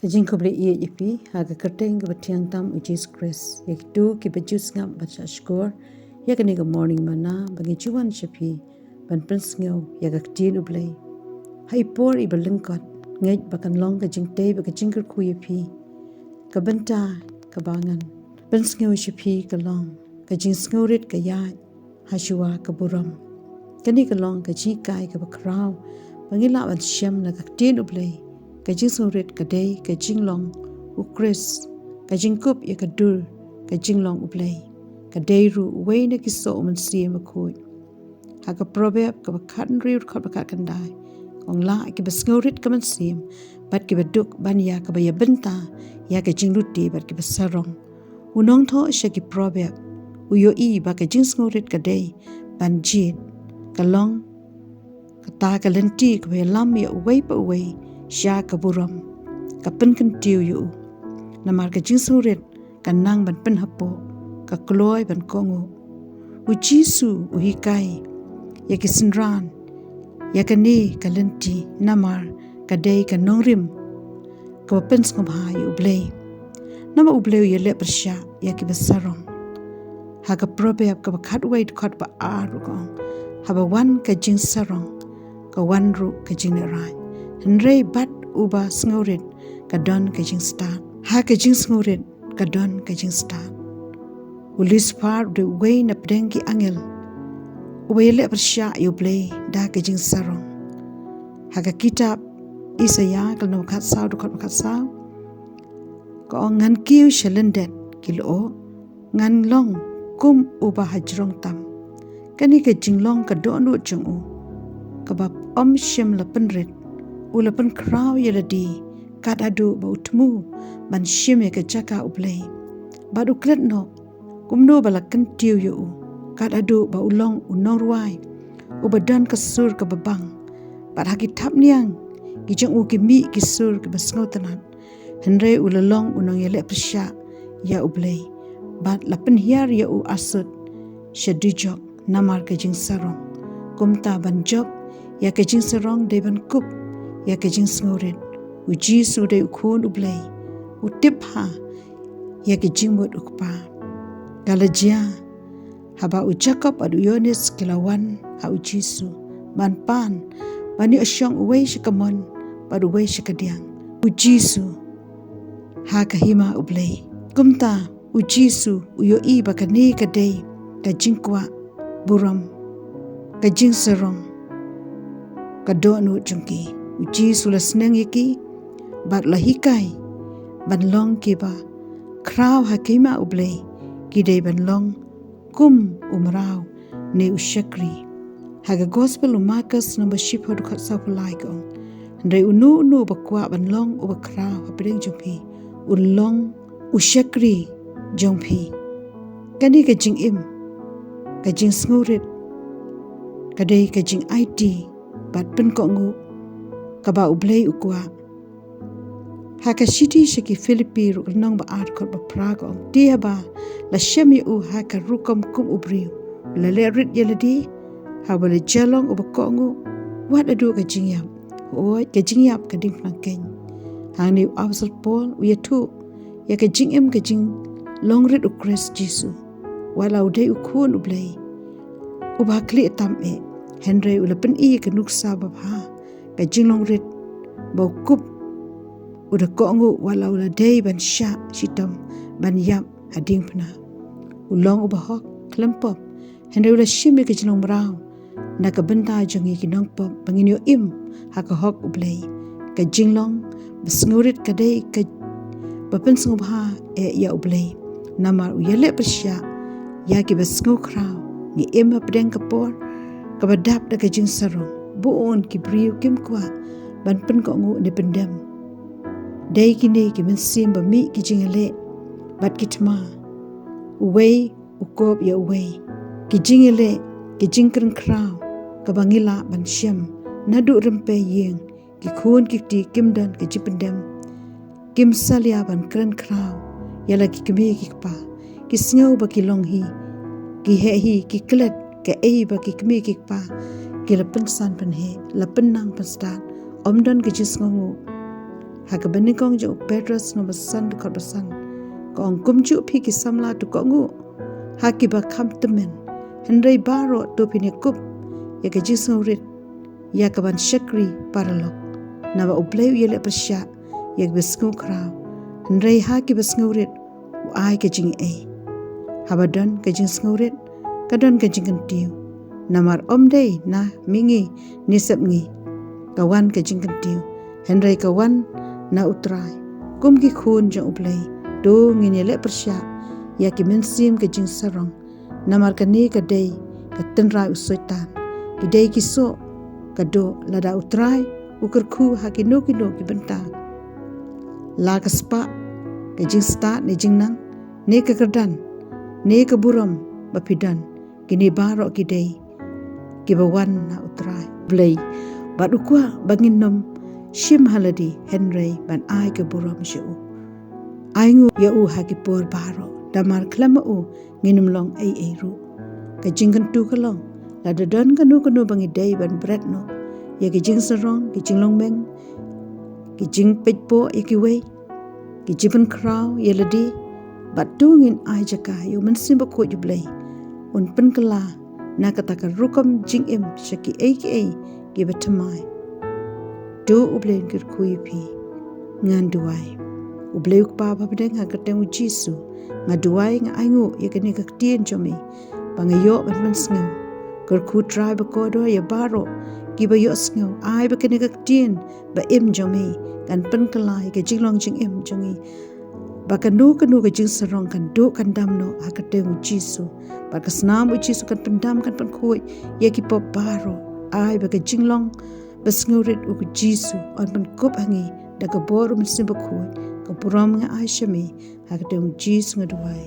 Kajing ko beli iya jipi, haga kerteng ke batiang tam ujis kres, yak tu ki bejus ngap baca skor, yak ni ke morning mana bagi cuan jipi, ban pens ngau yak aktin ublay. Hai por i berlengkot, ngej bakan long kajing tei bagi jingker ku jipi, ke benta ke bangan, pens ngau jipi ke long, kajing SHUWA ke yai, SHUWA ke BUROM. Kani ke long kajing kai ke bakrau, bagi lawan syam nak aktin ublay. Kajing SHUWA kadai kajing long ukris kajing kup ya kadur kajing long ublay kadai ru wei na kiso man si makoi ha ka proverb ka bakan riur ka bakat kandai ong la ki SHUWA ka man sim bat ki baduk ban ya ka baya benta ya kajing ruti bat ki basarong unong tho sha ki proverb uyo i ba kajing SHUWA kadai ban jit kalong kata kalenti ka baya lam ya wei pa wei Sya ke BUROM, ka pen kan tiu yu, namar ke jing SHUWA kan nang ban pen hapo, ka kloy ban kongo, ujisu uhikai, ya ke sinran, ya ke ni ka lenti, namar ka day ka nongrim, ka pen skobha yu ublay, nama ublay ya le bersya, ya ke besarong, ha ka proverb ka bakat wai dukot ba aru kong, ha ba wan ka jing sarong, ka wan ru ka jing nerai. Henry bat uba SHUWA kadon kajing start. Ha kajing SHUWA kadon kajing start. Ulis par de way na pedengki angel. Ubayele bersya yublay da kajing sarong. Ha ka kitab Isaya kalau kat saw dekat kat saw. Ko ngan kiu shalendet kilo ngan long kum uba hajrong tam. Kani kajing long kadon du jungu. Kabab om shim la penret. Ulapan kraw yaladi kat adu ba utmu ban shime ke jaka ublay ba uklet no kumno balakan tiu yu kat adu ba ulong unong ruai ubadan kasur ke babang ba haki tap niang kijang u kimi kisur ke basngau tanan henre ulalong unong yale persya ya ublay ba lapan hiar ya u asut syadijok namar ke jing sarong kumta ban job ya ke jing sarong de ban kup ya kajing SHUWA uji sude ukun ublay utip ha ya kajing mut ukpa galajia haba ujakop adu yonis kilawan ha uji su ban pan bani asyong uway shikamon badu uway shikadiang uji su ha kahima ublay kumta uji su uyo i bakani kadai kajing kwa BUROM kajing sarong kadonu jungki uji sulas neng iki bat lahikai ban long kiba kraw hakima ublay kidai ban long kum umraw ne ushakri haga gospel umakas number ship hodu khat sa pulai ko ndai unu bakwa ban long uba kraw hapring jumpi ulong ushakri jumpi kani ka jing im ka jing SHUWA kadai ka jing IAID bat pen ko ngu kaba ublay ukwa haka shiti shaki Filipi ru nong ba art kot ba prago dia ba la shemi u haka rukom kum ubriu la le rit yeladi ha bale jalong u ba kongu wat adu ka jingyap o ka jingyap ka ding flanken hang ni awsal pol u yatu ya ka jingem ka jing long rit u Christ Jesus walau dei ukun ublay u ba kli tam e Henry ulapen i ka nuksa ba ha ka jinglong rit bau kup udah kongu walau la day ban sya shitam ban yap hading pna ulong ubahok klempop henry ula shimi ka jinglong brau na ka benta jongi kinong pop bangin yo im haka hok ublay ka jinglong SHUWA kadai ka bapen sungubha e ya ublay namar uyale persya ya ki basngu kraw ni im pedeng kapor ka badap da ka jing sarong buon ki briu kim kwa ban pen ko ngu ne pendam dai kini ki men sim ba mi ki jingale bat kitma uway ukop ya uway ki jingale ki jingkren kraw ka bangila ban syam nadu rempe yeng ki khun ki ti kimdan ki jipendam kim salia ban kren kraw yala ki kemi ki pa ki sngau ba ki long hi ki he hi ki klet ka ei ba ki kemi ki pa ki la pen san pen he la pen nang pen stat omdon ki jis ngu Haka benikong jo Petrus no basan de kor basan. Kong kumju pi ki samla tu kongu. Haki ba kam temen. Henry baro to pinikup. Ya ke JINGSNGEWRIT. Ya ke ban syakri paralok. Naba ubleu yele persya. Ya ke besngu kraw. Henry haki JINGSNGEWRIT. Ai ke jing e. Habadan ke JINGSNGEWRIT. Kadon ke jingkentiu. Namar omdei na mingi nisap ngi. Kawan ke jingkentiu. Henry kawan na utrai. Kum ki khun jang ublei. Do ngini le persya. Ya ki mensim ke jingsarong. Namar kani kadai. Katenrai usoitan. Kidai kiso. Kado lada utrai. Ukerku haki no ki bentang. La kaspa. Ke jingstat ni jingnang. Ne ke kerdan. Ne ke BUROM. Bapidan. Kini barok kidai. Kibawan na utrai. Blei. Badukwa bangin nom. Shim haladi Henry ban ai ke BUROM shu. Aingu ya u haki por baro. Damar klama u nginum long ai ru. Ka jingkan tu kalong. Lada don kanu bangi day ban bread no. Ya ki jingsarong, ki jinglong meng. Ki jing pejpo ikiway. Ki jiban kraw ya ladi. Batu ngin ai jaka yu mensimba ko jublay. Un penkala na kataka rukam jing im shaki ai ki batamai. Do ublen kir kuipi ngan duai ubleu pa babdeng ha kateng Jisu nga duai nga aingu ya kene kaktien jomi bangayo ban sngo kir ku try ba kodo ya baro ki ba yo sngo ai ba kene kaktien ba im jomi kan penkalai ke jinglong jing im jongi ba kanu ka jingsarong kan do kan damno ha kateng Jisu ba kasnam Jisu kan pendam kan penkoi ya ki pop baro ai ba ke jinglong BUSNGEWRIT uku Jisu on pen kop hangi daga boru mensimba kuy ke BUROM nga Aishami hakadeng Jisu ngaduai